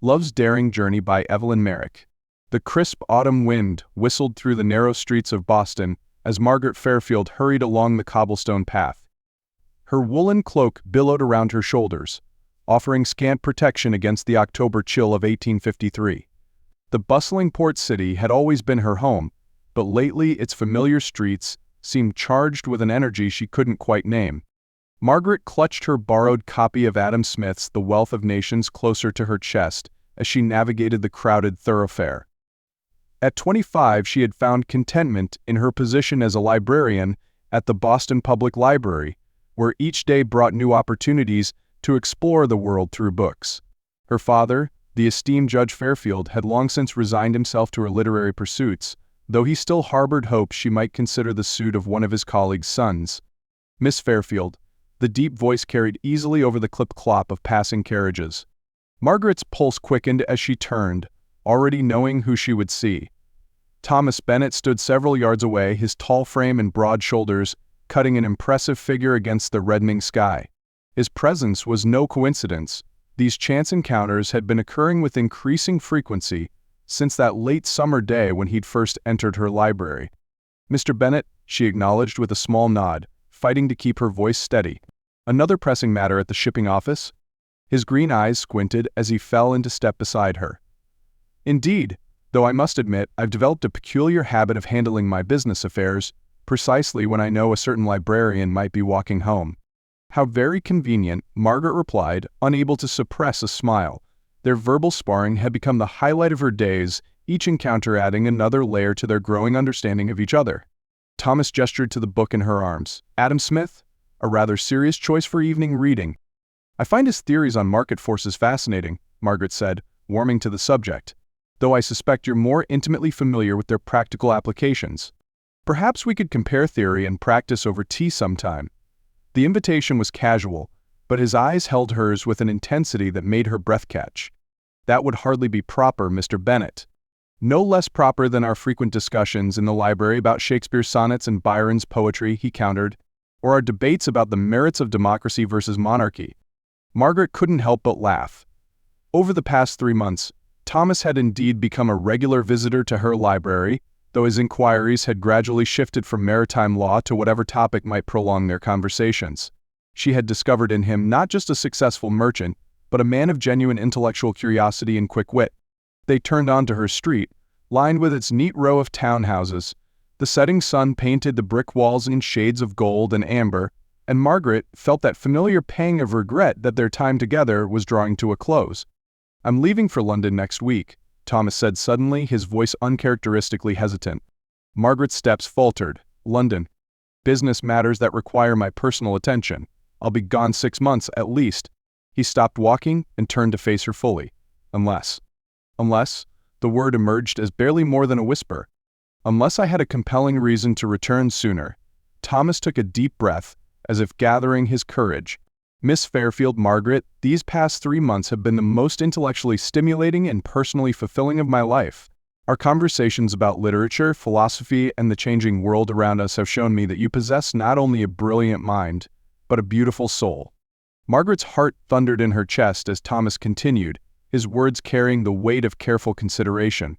Love's Daring Journey by Evelyn Merrick. The crisp autumn wind whistled through the narrow streets of Boston as Margaret Fairfield hurried along the cobblestone path. Her woolen cloak billowed around her shoulders, offering scant protection against the October chill of 1853. The bustling port city had always been her home, but lately its familiar streets seemed charged with an energy she couldn't quite name. Margaret clutched her borrowed copy of Adam Smith's The Wealth of Nations closer to her chest as she navigated the crowded thoroughfare. At 25, she had found contentment in her position as a librarian at the Boston Public Library, where each day brought new opportunities to explore the world through books. Her father, the esteemed Judge Fairfield, had long since resigned himself to her literary pursuits, though he still harbored hopes she might consider the suit of one of his colleagues' sons. Miss Fairfield, the deep voice carried easily over the clip-clop of passing carriages. Margaret's pulse quickened as she turned, already knowing who she would see. Thomas Bennet stood several yards away, his tall frame and broad shoulders cutting an impressive figure against the reddening sky. His presence was no coincidence. These chance encounters had been occurring with increasing frequency since that late summer day when he'd first entered her library. "Mr. Bennet," she acknowledged with a small nod, fighting to keep her voice steady. "Another pressing matter at the shipping office?" His green eyes squinted as he fell into step beside her. "Indeed, though I must admit I've developed a peculiar habit of handling my business affairs precisely when I know a certain librarian might be walking home." "How very convenient," Margaret replied, unable to suppress a smile. Their verbal sparring had become the highlight of her days, each encounter adding another layer to their growing understanding of each other. Thomas gestured to the book in her arms. "Adam Smith? A rather serious choice for evening reading." "I find his theories on market forces fascinating," Margaret said, warming to the subject, "though I suspect you're more intimately familiar with their practical applications. Perhaps we could compare theory and practice over tea sometime." The invitation was casual, but his eyes held hers with an intensity that made her breath catch. "That would hardly be proper, Mr. Bennet." "No less proper than our frequent discussions in the library about Shakespeare's sonnets and Byron's poetry," he countered, "or our debates about the merits of democracy versus monarchy." Margaret couldn't help but laugh. Over the past 3 months, Thomas had indeed become a regular visitor to her library, though his inquiries had gradually shifted from maritime law to whatever topic might prolong their conversations. She had discovered in him not just a successful merchant, but a man of genuine intellectual curiosity and quick wit. They turned onto her street, lined with its neat row of townhouses. The setting sun painted the brick walls in shades of gold and amber, and Margaret felt that familiar pang of regret that their time together was drawing to a close. "I'm leaving for London next week," Thomas said suddenly, his voice uncharacteristically hesitant. Margaret's steps faltered. "London. Business matters that require my personal attention. I'll be gone 6 months at least." He stopped walking and turned to face her fully. "Unless." "Unless?" The word emerged as barely more than a whisper. "Unless I had a compelling reason to return sooner." Thomas took a deep breath, as if gathering his courage. "Miss Fairfield, Margaret, these past 3 months have been the most intellectually stimulating and personally fulfilling of my life. Our conversations about literature, philosophy, and the changing world around us have shown me that you possess not only a brilliant mind, but a beautiful soul." Margaret's heart thundered in her chest as Thomas continued, his words carrying the weight of careful consideration.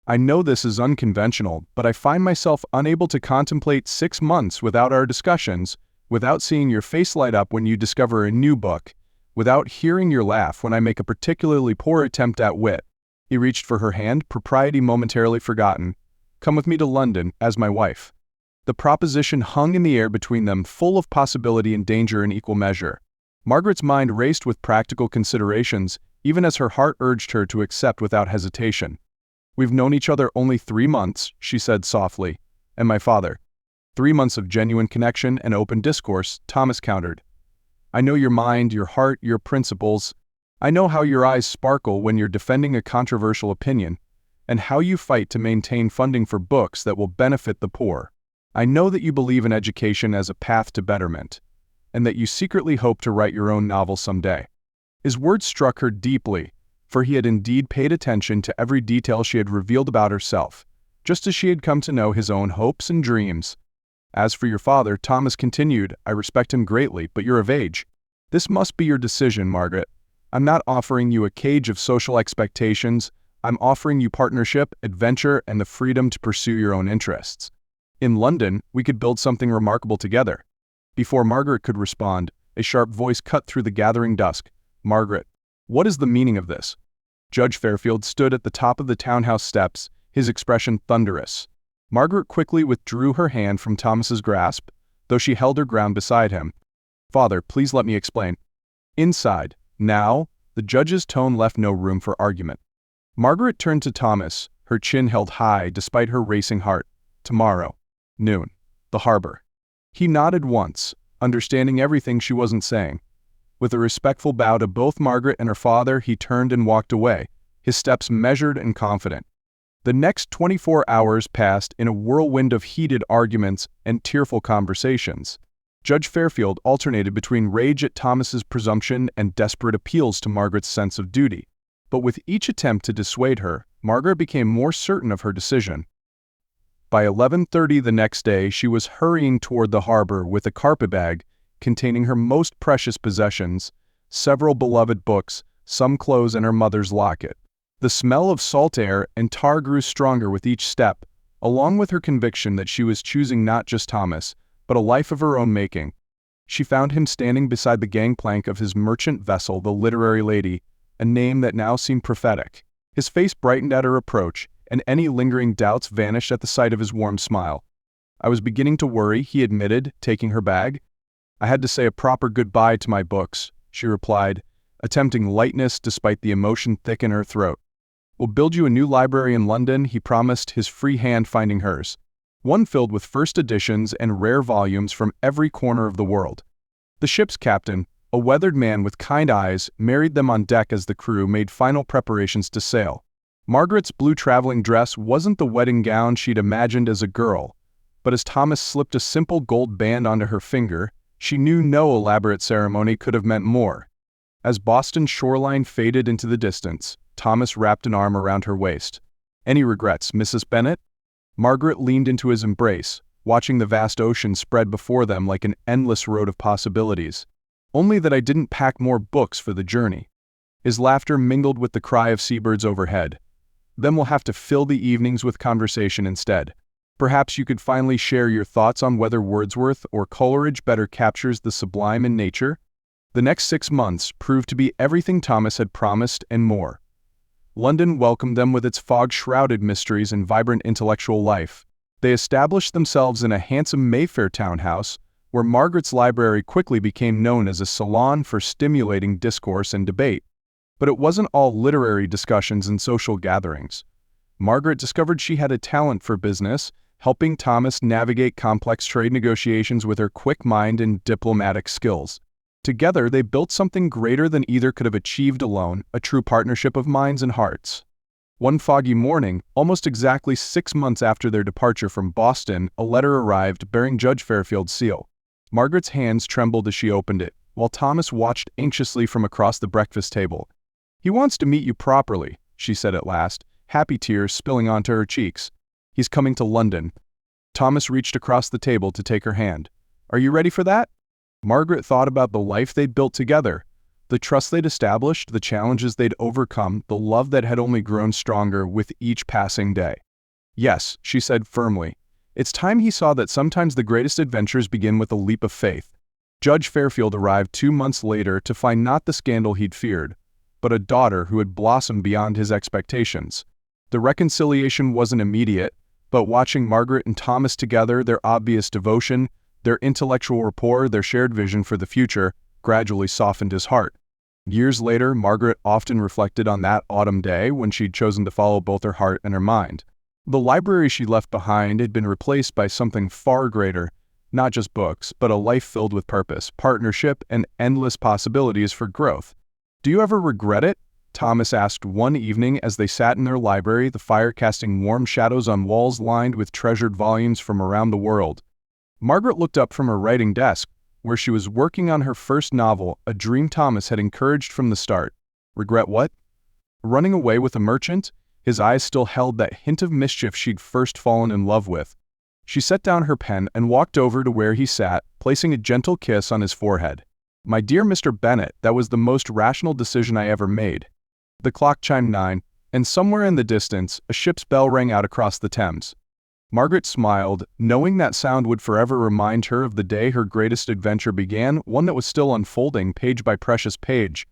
"I know this is unconventional, but I find myself unable to contemplate 6 months without our discussions, without seeing your face light up when you discover a new book, without hearing your laugh when I make a particularly poor attempt at wit." He reached for her hand, propriety momentarily forgotten. "Come with me to London, as my wife." The proposition hung in the air between them, full of possibility and danger in equal measure. Margaret's mind raced with practical considerations, even as her heart urged her to accept without hesitation. "We've known each other only 3 months, she said softly. "And my father." 3 months of genuine connection and open discourse, Thomas countered. "I know your mind, your heart, your principles. I know how your eyes sparkle when you're defending a controversial opinion, and how you fight to maintain funding for books that will benefit the poor. I know that you believe in education as a path to betterment, and that you secretly hope to write your own novel someday." His words struck her deeply, for he had indeed paid attention to every detail she had revealed about herself, just as she had come to know his own hopes and dreams. "As for your father," Thomas continued, "I respect him greatly, but you're of age. This must be your decision, Margaret. I'm not offering you a cage of social expectations. I'm offering you partnership, adventure, and the freedom to pursue your own interests. In London, we could build something remarkable together." Before Margaret could respond, a sharp voice cut through the gathering dusk. "Margaret, what is the meaning of this?" Judge Fairfield stood at the top of the townhouse steps, his expression thunderous. Margaret quickly withdrew her hand from Thomas's grasp, though she held her ground beside him. "Father, please let me explain." Inside, now, the judge's tone left no room for argument. Margaret turned to Thomas, her chin held high despite her racing heart. "Tomorrow, noon, the harbor." He nodded once, understanding everything she wasn't saying. With a respectful bow to both Margaret and her father, he turned and walked away, his steps measured and confident. The next 24 hours passed in a whirlwind of heated arguments and tearful conversations. Judge Fairfield alternated between rage at Thomas's presumption and desperate appeals to Margaret's sense of duty. But with each attempt to dissuade her, Margaret became more certain of her decision. By 11:30 the next day, she was hurrying toward the harbor with a carpet-bag containing her most precious possessions, several beloved books, some clothes, and her mother's locket. The smell of salt air and tar grew stronger with each step, along with her conviction that she was choosing not just Thomas, but a life of her own making. She found him standing beside the gangplank of his merchant vessel, the Literary Lady, a name that now seemed prophetic. His face brightened at her approach, and any lingering doubts vanished at the sight of his warm smile. "I was beginning to worry," he admitted, taking her bag. "I had to say a proper goodbye to my books," she replied, attempting lightness despite the emotion thick in her throat. "We'll build you a new library in London," he promised, his free hand finding hers. One filled with first editions and rare volumes from every corner of the world. The ship's captain, a weathered man with kind eyes, married them on deck as the crew made final preparations to sail. Margaret's blue traveling dress wasn't the wedding gown she'd imagined as a girl, but as Thomas slipped a simple gold band onto her finger, she knew no elaborate ceremony could have meant more. As Boston's shoreline faded into the distance, Thomas wrapped an arm around her waist. "Any regrets, Mrs. Bennet?" Margaret leaned into his embrace, watching the vast ocean spread before them like an endless road of possibilities. "Only that I didn't pack more books for the journey." His laughter mingled with the cry of seabirds overhead. "Then we'll have to fill the evenings with conversation instead. Perhaps you could finally share your thoughts on whether Wordsworth or Coleridge better captures the sublime in nature." The next 6 months proved to be everything Thomas had promised and more. London welcomed them with its fog-shrouded mysteries and vibrant intellectual life. They established themselves in a handsome Mayfair townhouse, where Margaret's library quickly became known as a salon for stimulating discourse and debate. But it wasn't all literary discussions and social gatherings. Margaret discovered she had a talent for business, helping Thomas navigate complex trade negotiations with her quick mind and diplomatic skills. Together, they built something greater than either could have achieved alone, a true partnership of minds and hearts. One foggy morning, almost exactly 6 months after their departure from Boston, a letter arrived bearing Judge Fairfield's seal. Margaret's hands trembled as she opened it, while Thomas watched anxiously from across the breakfast table. "He wants to meet you properly," she said at last, happy tears spilling onto her cheeks. "He's coming to London." Thomas reached across the table to take her hand. "Are you ready for that?" Margaret thought about the life they'd built together, the trust they'd established, the challenges they'd overcome, the love that had only grown stronger with each passing day. "Yes," she said firmly. It's time he saw that sometimes the greatest adventures begin with a leap of faith. Judge Fairfield arrived 2 months later to find not the scandal he'd feared, but a daughter who had blossomed beyond his expectations. The reconciliation wasn't immediate, but watching Margaret and Thomas together, their obvious devotion, their intellectual rapport, their shared vision for the future, gradually softened his heart. Years later, Margaret often reflected on that autumn day when she'd chosen to follow both her heart and her mind. The library she left behind had been replaced by something far greater, not just books, but a life filled with purpose, partnership, and endless possibilities for growth. "Do you ever regret it?" Thomas asked one evening as they sat in their library, the fire casting warm shadows on walls lined with treasured volumes from around the world. Margaret looked up from her writing desk, where she was working on her first novel, a dream Thomas had encouraged from the start. "Regret what?" "Running away with a merchant?" His eyes still held that hint of mischief she'd first fallen in love with. She set down her pen and walked over to where he sat, placing a gentle kiss on his forehead. My dear Mr. Bennet, that was the most rational decision I ever made. The clock chimed 9, and somewhere in the distance, a ship's bell rang out across the Thames. Margaret smiled, knowing that sound would forever remind her of the day her greatest adventure began, one that was still unfolding page by precious page,